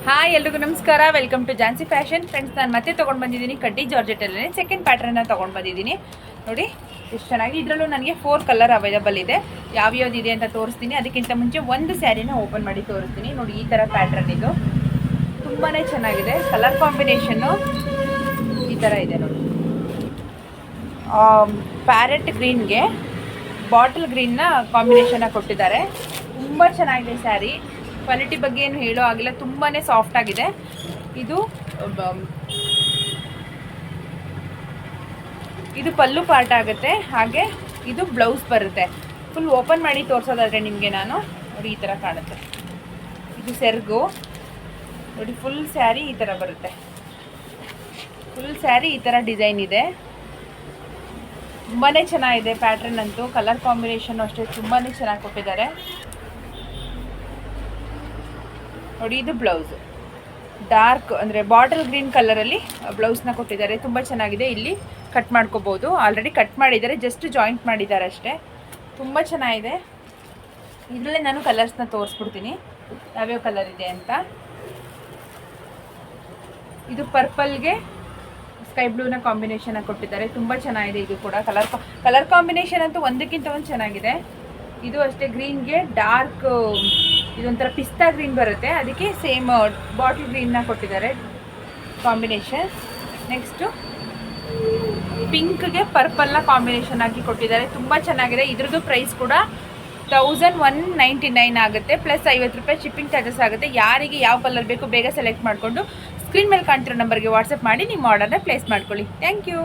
Hi ಎಲ್ರಿಗೂ ನಮಸ್ಕಾರ. Welcome to Jhansi fashion. Friends, ನಾನು ಮತ್ತೆ ತೊಗೊಂಡು ಬಂದಿದ್ದೀನಿ ಕಡ್ಡಿ ಜಾರ್ಜೆಟಲ್ಲೇ ಸೆಕೆಂಡ್ ಪ್ಯಾಟ್ರನ್ನ ತೊಗೊಂಡು ಬಂದಿದ್ದೀನಿ. ನೋಡಿ ಎಷ್ಟು ಚೆನ್ನಾಗಿ. ಇದರಲ್ಲೂ ನನಗೆ 4 ಕಲರ್ ಅವೈಲಬಲ್ ಇದೆ. ಯಾವ್ಯಾವ್ದಿದೆ ಅಂತ ತೋರಿಸ್ತೀನಿ. ಅದಕ್ಕಿಂತ ಮುಂಚೆ ಒಂದು ಸ್ಯಾರಿನ ಓಪನ್ ಮಾಡಿ ತೋರಿಸ್ತೀನಿ. ನೋಡಿ, ಈ ಥರ ಪ್ಯಾಟ್ರನ್ ಇದು ತುಂಬಾ ಚೆನ್ನಾಗಿದೆ. ಕಲರ್ ಕಾಂಬಿನೇಷನ್ನು ಈ ಥರ ಇದೆ ನೋಡಿ. ಪ್ಯಾರೆಟ್ ಗ್ರೀನ್ಗೆ ಬಾಟಲ್ ಗ್ರೀನ್ನ ಕಾಂಬಿನೇಷನ್ನ ಕೊಟ್ಟಿದ್ದಾರೆ. ತುಂಬ ಚೆನ್ನಾಗಿದೆ ಸ್ಯಾರಿ. ಕ್ವಾಲಿಟಿ ಬಗ್ಗೆ ಏನು ಹೇಳೋ ಆಗಿಲ್ಲ, ತುಂಬಾ ಸಾಫ್ಟ್ ಆಗಿದೆ. ಇದು ಪಲ್ಲು ಪಾರ್ಟ್ ಆಗುತ್ತೆ. ಹಾಗೆ ಇದು ಬ್ಲೌಸ್ ಬರುತ್ತೆ. ಫುಲ್ ಓಪನ್ ಮಾಡಿ ತೋರಿಸೋದಾದರೆ ನಿಮಗೆ ನಾನು ನೋಡಿ ಈ ಥರ ಕಾಣುತ್ತೆ. ಇದು ಸೆರ್ಗು ನೋಡಿ. ಫುಲ್ ಸ್ಯಾರಿ ಈ ಥರ ಬರುತ್ತೆ. ಫುಲ್ ಸ್ಯಾರಿ ಈ ಥರ ಡಿಸೈನ್ ಇದೆ. ತುಂಬಾ ಚೆನ್ನಾಗಿದೆ ಪ್ಯಾಟ್ರನ್ ಅಂತೂ. ಕಲರ್ ಕಾಂಬಿನೇಷನ್ ಅಷ್ಟೇ ತುಂಬಾ ಚೆನ್ನಾಗಿ ಕೊಟ್ಟಿದ್ದಾರೆ ನೋಡಿ. ಇದು ಬ್ಲೌಸ್ ಡಾರ್ಕ್ ಅಂದರೆ ಬಾಟಲ್ ಗ್ರೀನ್ ಕಲರಲ್ಲಿ ಬ್ಲೌಸ್ನ ಕೊಟ್ಟಿದ್ದಾರೆ. ತುಂಬ ಚೆನ್ನಾಗಿದೆ. ಇಲ್ಲಿ ಕಟ್ ಮಾಡ್ಕೋಬೋದು. ಆಲ್ರೆಡಿ ಕಟ್ ಮಾಡಿದ್ದಾರೆ, ಜಸ್ಟ್ ಜಾಯಿಂಟ್ ಮಾಡಿದ್ದಾರೆ ಅಷ್ಟೇ. ತುಂಬ ಚೆನ್ನಾಗಿದೆ. ಇದರಲ್ಲೇ ನಾನು ಕಲರ್ಸ್ನ ತೋರಿಸ್ಬಿಡ್ತೀನಿ ಯಾವ್ಯಾವ ಕಲರ್ ಇದೆ ಅಂತ. ಇದು ಪರ್ಪಲ್ಗೆ ಸ್ಕೈ ಬ್ಲೂನ ಕಾಂಬಿನೇಷನ್ ಕೊಟ್ಟಿದ್ದಾರೆ. ತುಂಬ ಚೆನ್ನಾಗಿದೆ. ಇದು ಕೂಡ ಕಲರ್ ಕಾಂಬಿನೇಷನ್ ಅಂತೂ ಒಂದಕ್ಕಿಂತ ಒಂದು ಚೆನ್ನಾಗಿದೆ. ಇದು ಅಷ್ಟೇ ಗ್ರೀನ್ಗೆ ಡಾರ್ಕ್ ಇದೊಂಥರ ಪಿಸ್ತಾ ಗ್ರೀನ್ ಬರುತ್ತೆ, ಅದಕ್ಕೆ ಸೇಮ್ ಬಾಟಲ್ ಗ್ರೀನ್ನ ಕೊಟ್ಟಿದ್ದಾರೆ ಕಾಂಬಿನೇಷನ್. ನೆಕ್ಸ್ಟು ಪಿಂಕ್ಗೆ ಪರ್ಪಲ್ನ ಕಾಂಬಿನೇಷನ್ ಆಗಿ ಕೊಟ್ಟಿದ್ದಾರೆ. ತುಂಬ ಚೆನ್ನಾಗಿದೆ. ಇದ್ರದ್ದು ಪ್ರೈಸ್ ಕೂಡ 1199 ಆಗುತ್ತೆ, ಪ್ಲಸ್ 50 ರೂಪಾಯಿ ಶಿಪ್ಪಿಂಗ್ ಚಾರ್ಜಸ್ ಆಗುತ್ತೆ. ಯಾರಿಗೆ ಯಾವ ಕಲರ್ ಬೇಕು ಬೇಗ ಸೆಲೆಕ್ಟ್ ಮಾಡಿಕೊಂಡು ಸ್ಕ್ರೀನ್ ಮೇಲೆ ಕಾಣ್ತಿರೋ ನಂಬರ್ಗೆ ವಾಟ್ಸಪ್ ಮಾಡಿ ನಿಮ್ಮ ಆರ್ಡರ್ನ ಪ್ಲೇಸ್ ಮಾಡ್ಕೊಳ್ಳಿ. Thank you.